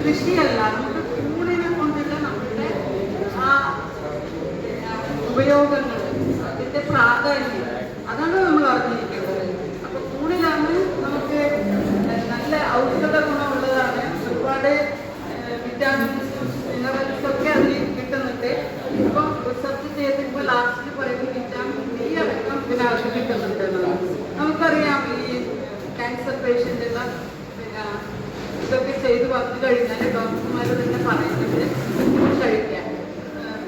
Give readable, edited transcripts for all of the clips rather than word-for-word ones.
കൃഷിയല്ല, നമുക്ക് കൂണിനെ കൊണ്ടുള്ള നമ്മളുടെ ആ ഉപയോഗങ്ങൾ, അതിന്റെ പ്രാധാന്യം, അതാണ് നമ്മൾ അറിഞ്ഞിരിക്കേണ്ടത്. അപ്പൊ കൂണിലാണ് നമുക്ക് നല്ല ഔഷധ ഗുണമുള്ളതാണ്, ഒരുപാട് വിറ്റാമിൻസും മിനറൽസും ഒക്കെ അതിൽ കിട്ടുന്നുണ്ട്. ഇപ്പൊ റിസർച്ച് ചെയ്തിപ്പോൾ ലാസ്റ്റിൽ പറയുന്നത് വിറ്റാമിൻ ഡി അടക്കം ഇതിനകത്ത് കിട്ടുന്നുണ്ട് എന്നുള്ളത്. നമുക്കറിയാം ഈ ക്യാൻസർ പേഷ്യൻ്റുള്ള പിന്നെ ഇതൊക്കെ ചെയ്ത് വന്നു കഴിഞ്ഞാൽ ഡോക്ടർമാർ തന്നെ പറയുന്നത് കഴിക്കാൻ.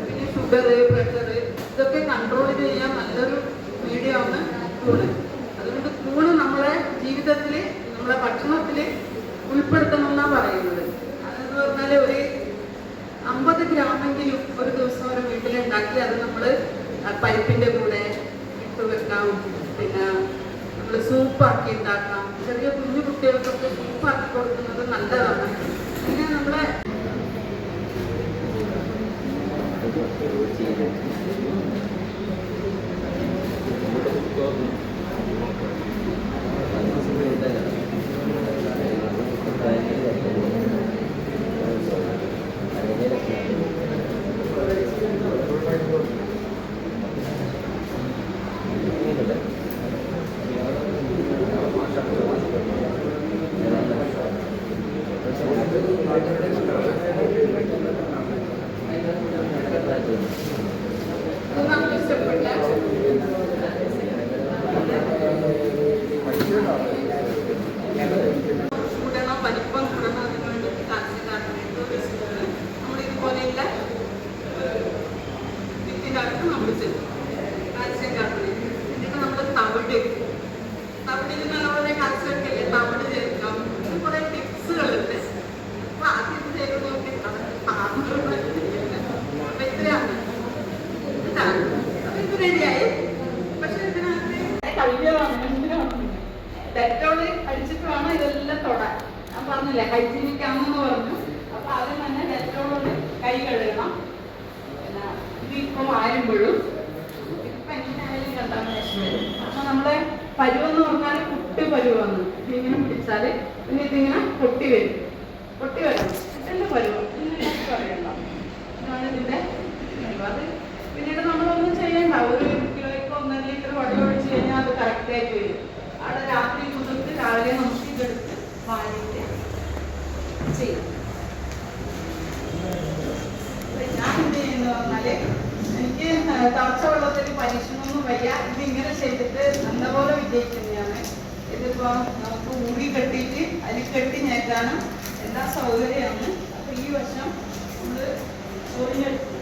പിന്നെ ഷുഗർ, പ്രഷർ ഇതൊക്കെ കൺട്രോൾ ചെയ്യാൻ നല്ലൊരു മീഡിയമാണ് കൂണ്. അതുകൊണ്ട് കൂണ് നമ്മളെ ജീവിതത്തിൽ, നമ്മളെ ഭക്ഷണത്തിൽ ഉൾപ്പെടുത്തണം എന്നാണ് പറയുന്നത്. അതെന്ന് പറഞ്ഞാൽ ഒരു 50 ഗ്രാമെങ്കിലും ഒരു ദിവസം ഒരു വീട്ടിലുണ്ടാക്കി അത് നമ്മൾ പരിപ്പിൻ്റെ കൂടെ ഇട്ട് വെക്കാം. പിന്നെ നമ്മൾ സൂപ്പാക്കി ഉണ്ടാക്കാം. ചെറിയ കുഞ്ഞു കുട്ടികൾക്കൊക്കെ സൂപ്പാക്കി കൊടുക്കുന്നത് നല്ലതാണ്. പിന്നെ നമ്മളെ വലിപ്പം കൂടണം. അതിന് വേണ്ടിയിട്ട് കാൽസ്യം കാർബണേറ്റ് നമ്മളിതുപോലെയുള്ള വിത്തിനകത്ത് നമ്മൾ ചെയ്യും കാൽസ്യം കാർബണേറ്റ്. എന്നിട്ട് നമ്മൾ തവിടിന് നല്ലപോലെ കാൽസ്യം ഒക്കെ അല്ലേ, തവിട് ചേർക്കാം. കുറെ ടിപ്സുകളുണ്ട്. അപ്പൊ ആദ്യം ചെയ്ത് നോക്കി അപ്പൊ ഇത്രയാണ്. അപ്പൊ ഇത് റെഡിയായി. പക്ഷെ ഇതിനകത്ത് കഴിയാണ്, ഡെറ്റോള് അടിച്ചിട്ട് വേണം ഇതെല്ലാം തൊടാൻ. ഞാൻ പറഞ്ഞില്ലേ ഹൈജീനിക് ആണെന്ന് പറഞ്ഞു. അപ്പൊ ആദ്യം തന്നെ ഡെറ്റോളോട് കൈ കഴുകണം. പിന്നെ ഇതിപ്പം ആരുമ്പോഴും ഇപ്പം എങ്ങനെയായാലും കണ്ടാമിനേഷൻ വരും. അപ്പൊ നമ്മളെ പരുവെന്ന് പറഞ്ഞാൽ കുട്ടി പരുവാണ്. ഇങ്ങനെ പിടിച്ചാല് പിന്നെ ഇതിങ്ങനെ പൊട്ടി വരും. എന്റെ പരുവം ഇങ്ങനെ പറയണ്ട. ഇതാണ് ഇതിന്റെ പരുവം. അത് പിന്നീട് നമ്മളൊന്നും ചെയ്യണ്ട. 1 കിലോയ്ക്ക് 1.5 ലിറ്റർ വെള്ളം ഒഴിച്ച് കഴിഞ്ഞാൽ അത് കറക്റ്റായിട്ട് വരും. അവിടെ രാത്രി കുതിർത്ത് രാവിലെ നമുക്ക് ഇതെടുത്ത് വാങ്ങിയിട്ട് ചെയ്യും. ഞാൻ എന്ത് ചെയ്യുന്നത് പറഞ്ഞാല് എനിക്ക് തളച്ച വെള്ളത്തിൽ പരീക്ഷണമൊന്നും വയ്യ. ഇതിങ്ങനെ ചെയ്തിട്ട് നല്ലപോലെ വിജയിക്കുന്നതാണ്. ഇതിപ്പോ നമുക്ക് ഊടി കെട്ടിയിട്ട് അരിക്കെട്ടി ഞെട്ടാനും എല്ലാ സൗകര്യമാണ്. അപ്പൊ ഈ വർഷം നമ്മള് ഒഴിഞ്ഞെടുക്കും.